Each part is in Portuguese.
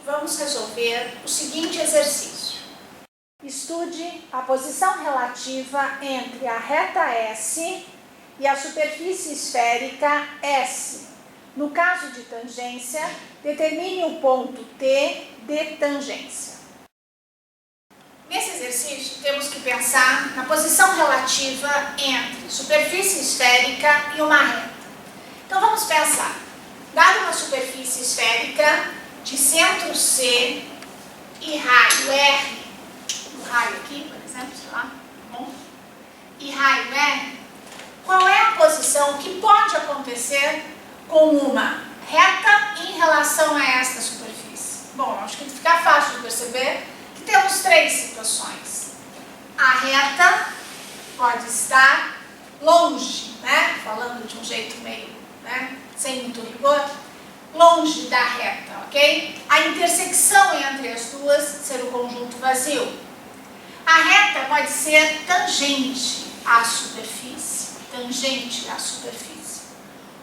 Vamos resolver o seguinte exercício. Estude a posição relativa entre a reta S e a superfície esférica S. No caso de tangência, determine o ponto T de tangência. Nesse exercício, temos que pensar na posição relativa entre superfície esférica e uma reta. Então, vamos pensar. Dada uma superfície esférica de centro C e raio R, um raio aqui, por exemplo, sei lá, bom, e raio R, qual é a posição que pode acontecer com uma reta em relação a esta superfície? Bom, acho que fica fácil de perceber que temos três situações. A reta pode estar longe, né? Falando de um jeito meio, né? Sem muito rigor, longe da reta, ok? A intersecção entre as duas ser o conjunto vazio. A reta pode ser tangente à superfície,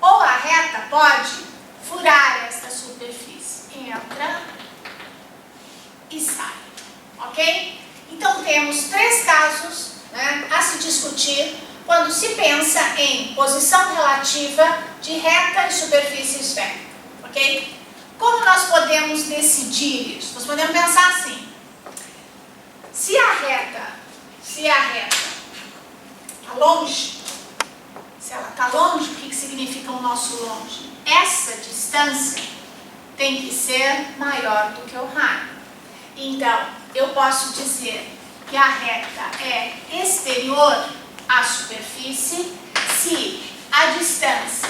Ou a reta pode furar esta superfície, entra e sai, ok? Então temos três casos, né, a se discutir quando se pensa em posição relativa de reta e superfície esférica. Okay? Como nós podemos decidir isso? Nós podemos pensar assim: se a reta está longe, se ela está longe, o que significa o nosso longe? Essa distância tem que ser maior do que o raio. Então, eu posso dizer que a reta é exterior à superfície se a distância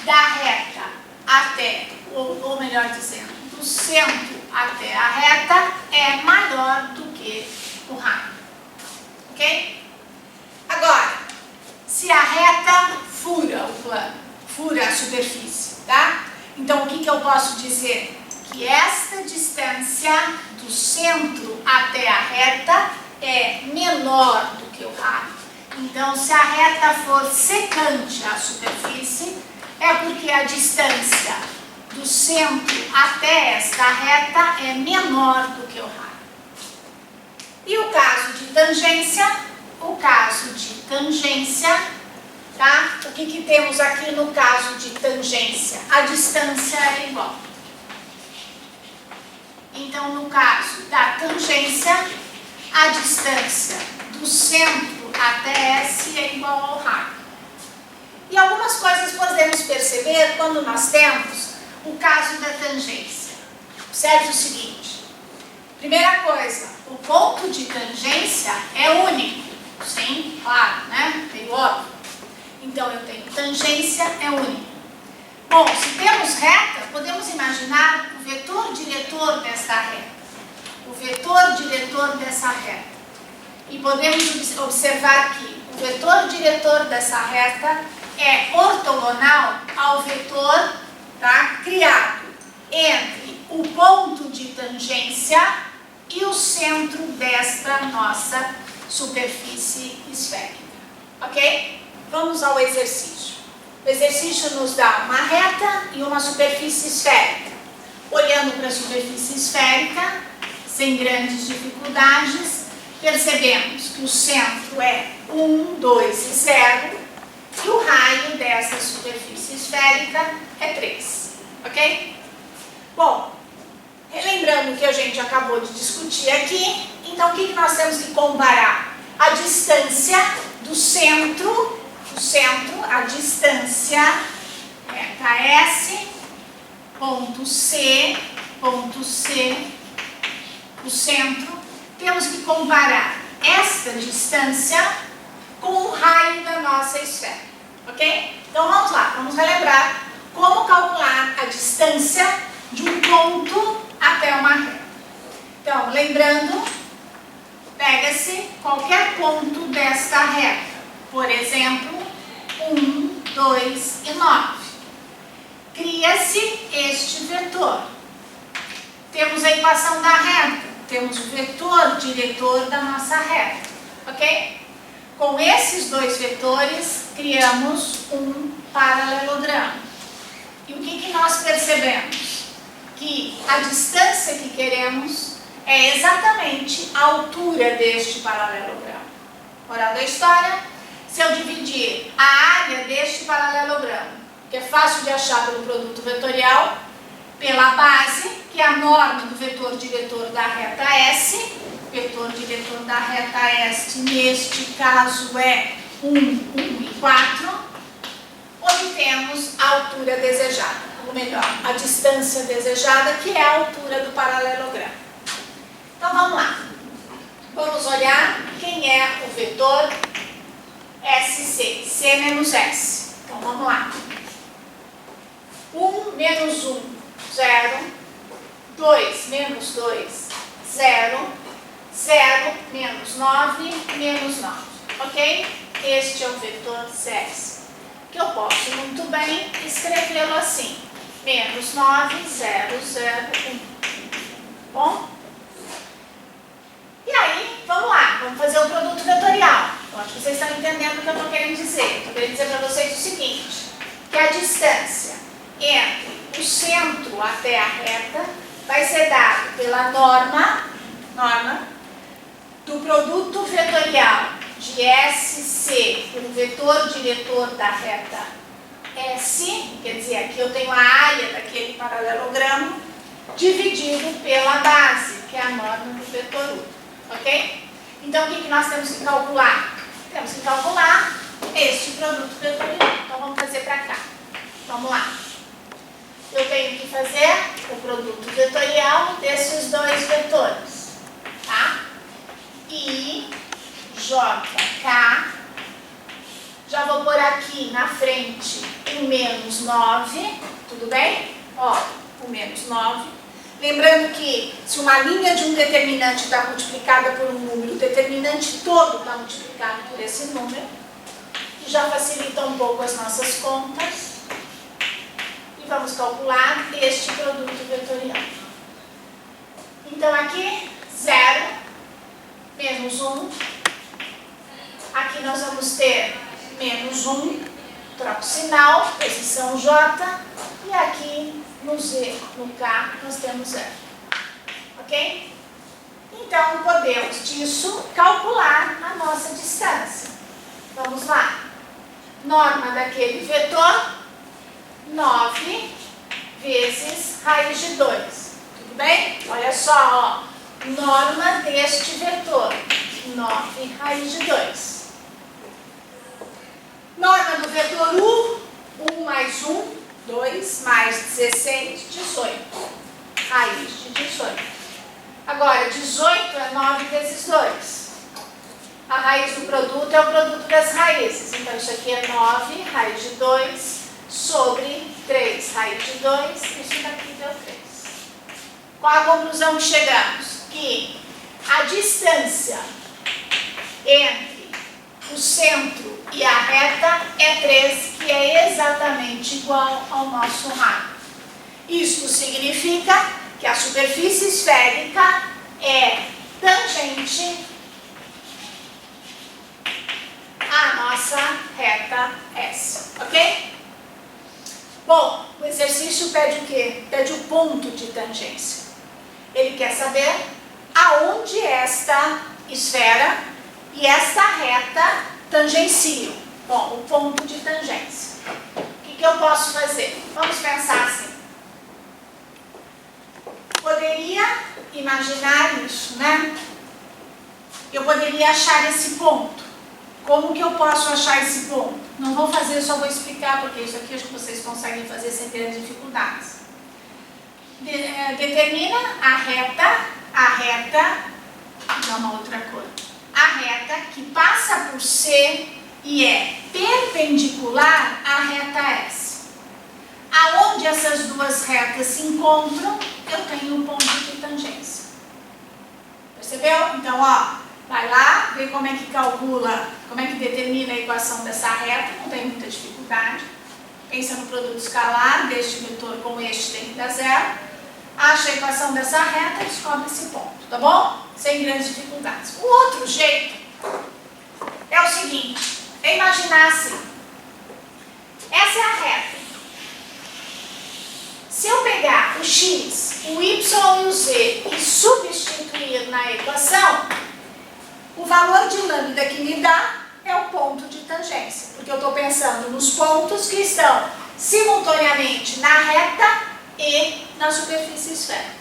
da reta até, ou melhor dizendo, do centro até a reta é maior do que o raio. Ok? Agora, se a reta fura o plano, fura a superfície, tá? Então, o que eu posso dizer? Que esta distância do centro até a reta é menor do que o raio. Então, se a reta for secante à superfície, é porque a distância do centro até esta reta é menor do que o raio. E o caso de tangência? Tá? O que temos aqui no caso de tangência? A distância é igual. Então, no caso da tangência, a distância do centro até S é igual ao raio. E algumas coisas podemos perceber quando nós temos o caso da tangência. Observe o seguinte: primeira coisa, o ponto de tangência é único. Sim, claro, né? Meio óbvio. Então, eu tenho tangência é único. Bom, se temos reta, podemos imaginar o vetor diretor dessa reta. E podemos observar que o vetor diretor dessa reta é ortogonal ao vetor, tá, criado entre o ponto de tangência e o centro desta nossa superfície esférica. Ok? Vamos ao exercício. O exercício nos dá uma reta e uma superfície esférica. Olhando para a superfície esférica, sem grandes dificuldades, percebemos que o centro é 1, 2 e 0 e o raio dessa superfície esférica é 3. Ok? Bom, relembrando o que a gente acabou de discutir aqui, então o que nós temos que comparar? A distância do centro, a distância reta S, ponto C, o centro, temos que comparar esta distância com o raio da nossa esfera, ok? Então vamos lá, vamos relembrar como calcular a distância de um ponto até uma reta. Então, lembrando, pega-se qualquer ponto desta reta, por exemplo, 1, 2 e 9. Cria-se este vetor. Temos a equação da reta, temos o vetor diretor da nossa reta, ok? Com esses dois vetores, criamos um paralelogramo. E o que nós percebemos? Que a distância que queremos é exatamente a altura deste paralelogramo. Moral da história, se eu dividir a área deste paralelogramo, que é fácil de achar pelo produto vetorial, pela base, que é a norma do vetor diretor da reta S, vetor diretor da reta S, neste caso é 1, 1 e 4, obtemos a altura desejada, ou melhor, a distância desejada, que é a altura do paralelogramo. Então vamos lá. Vamos olhar quem é o vetor SC, C menos S. Então vamos lá. 1 menos 1, 0. 2 menos 2, 0. 0 menos 9, menos 9. Ok? Este é o vetor CS. Que eu posso muito bem escrevê-lo assim. Menos 9, 0, 0, 1. Bom? E aí, vamos lá. Vamos fazer o produto vetorial. Eu acho que vocês estão entendendo o que eu estou querendo dizer. Estou querendo dizer para vocês o seguinte. Que a distância entre o centro até a reta vai ser dada pela norma do produto vetorial de SC pelo vetor diretor da reta S, quer dizer, aqui eu tenho a área daquele paralelogramo, dividido pela base, que é a norma do vetor U, ok? Então, o que nós temos que calcular? Temos que calcular este produto vetorial. Então, vamos fazer para cá. Vamos lá. Eu tenho que fazer o produto vetorial desses dois vetores, tá? I, J, K. Já vou pôr aqui na frente o menos 9, tudo bem? Ó, o menos 9. Lembrando que se uma linha de um determinante está multiplicada por um número, o determinante todo está multiplicado por esse número, que já facilita um pouco as nossas contas. E vamos calcular este produto vetorial. Então aqui, 0, menos 1. Aqui nós vamos ter menos 1, troco sinal, posição J, e aqui no Z, no K, nós temos 0. Ok? Então, podemos disso calcular a nossa distância. Vamos lá. Norma daquele vetor, 9 vezes raiz de 2. Tudo bem? Olha só, ó. Norma deste vetor, 9 raiz de 2. Norma do vetor U, 1 mais 1, 2 mais 16, 18. Raiz de 18. Agora, 18 é 9 vezes 2. A raiz do produto é o produto das raízes. Então, isso aqui é 9, raiz de 2, sobre 3, raiz de 2. Isso daqui deu 3. Qual a conclusão que chegamos? Que a distância entre o centro e a reta é 3, que é exatamente igual ao nosso raio. Isto significa que a superfície esférica é tangente à nossa reta S, ok? Bom, o exercício pede o quê? Pede o ponto de tangência. Ele quer saber aonde esta esfera e esta reta tangenciam. Bom, o ponto de tangência. O que eu posso fazer? Vamos pensar assim. Poderia imaginar isso, né? Eu poderia achar esse ponto. Como que eu posso achar esse ponto? Não vou fazer, só vou explicar, porque isso aqui acho que vocês conseguem fazer sem ter dificuldades. Determina a reta, não, uma outra coisa. A reta que passa por C e é perpendicular à reta S. Aonde essas duas retas se encontram, eu tenho um ponto de tangência. Percebeu? Então, ó, vai lá, vê como é que calcula, como é que determina a equação dessa reta, não tem muita dificuldade. Pensa no produto escalar deste vetor com este tem que dar 0. Acha a equação dessa reta e descobre esse ponto, tá bom? Sem grandes dificuldades. O outro jeito é o seguinte, é imaginar assim, essa é a reta. Se eu pegar o x, o y e o z e substituir na equação, o valor de lambda que me dá é o ponto de tangência, porque eu estou pensando nos pontos que estão simultaneamente na reta e na superfície esférica.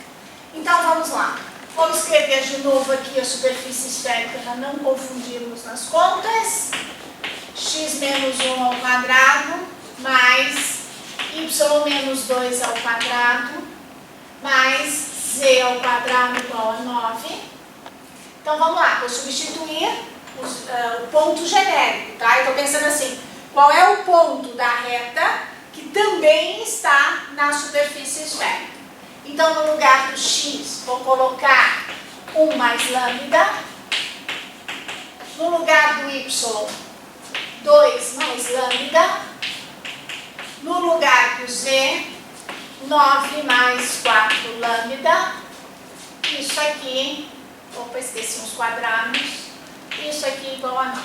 Então vamos lá. Vou escrever de novo aqui a superfície esférica para não confundirmos nas contas. X menos 1 ao quadrado mais y menos 2 ao quadrado mais z ao quadrado igual a 9. Então vamos lá, vou substituir o ponto genérico, tá? Eu estou pensando assim, qual é o ponto da reta que também está na superfície esférica? Então, no lugar do x, vou colocar 1 mais lambda. No lugar do y, 2 mais lambda. No lugar do z, 9 mais 4 lambda. Isso aqui, opa, esqueci uns quadrados. Isso aqui igual a 9.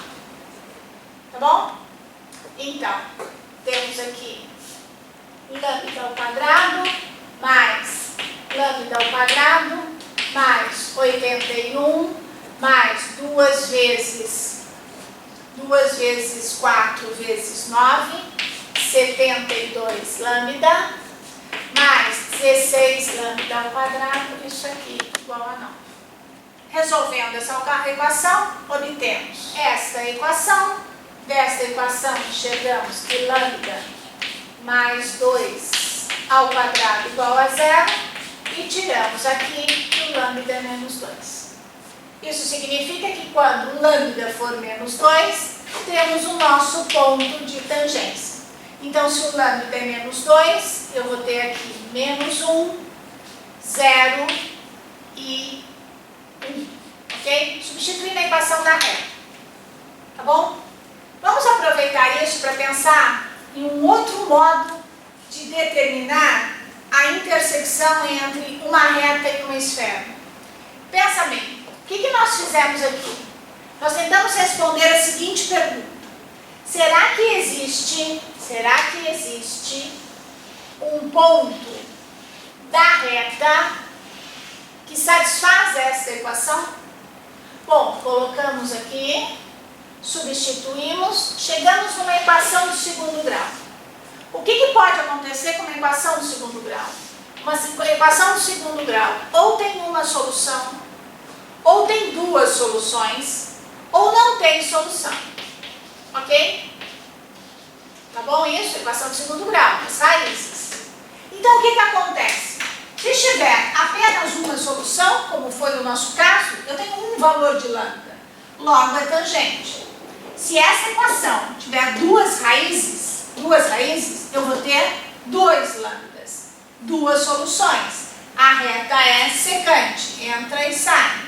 Tá bom? Então, temos aqui lambda ao quadrado mais lambda ao quadrado, mais 81, mais 2 vezes 4 vezes 9, 72 lambda, mais 16 lambda ao quadrado, isso aqui igual a 9. Resolvendo essa equação, obtemos esta equação. Desta equação, chegamos que lambda mais 2 ao quadrado igual a 0. E tiramos aqui que o lambda é menos 2. Isso significa que quando o lambda for menos 2, temos o nosso ponto de tangência. Então, se o lambda é menos 2, eu vou ter aqui menos 1, 0 e 1. Ok? Substituindo a equação da reta. Tá bom? Vamos aproveitar isso para pensar em um outro modo de determinar a intersecção entre uma reta e uma esfera. Pensa bem, o que nós fizemos aqui? Nós tentamos responder a seguinte pergunta: será que existe um ponto da reta que satisfaz essa equação? Bom, colocamos aqui, substituímos, chegamos numa equação de segundo grau. O que pode acontecer com uma equação de segundo grau? Uma equação de segundo grau ou tem uma solução, ou tem duas soluções, ou não tem solução. Ok? Tá bom isso? Equação de segundo grau, as raízes. Então o que acontece? Se tiver apenas uma solução, como foi no nosso caso, eu tenho um valor de lambda, logo é tangente. Se essa equação tiver duas raízes, eu vou ter 2 lambdas, duas soluções. A reta é secante, entra e sai.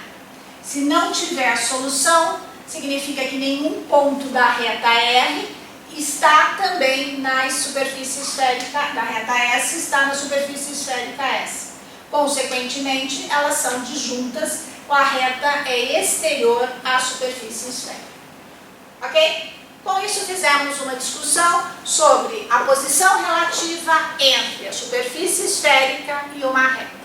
Se não tiver solução, significa que nenhum ponto da reta R está também na superfície esférica, da reta S está na superfície esférica S. Consequentemente, elas são disjuntas, a reta é exterior à superfície esférica. Ok? Com isso, fizemos uma discussão sobre a posição relativa entre a superfície esférica e uma reta.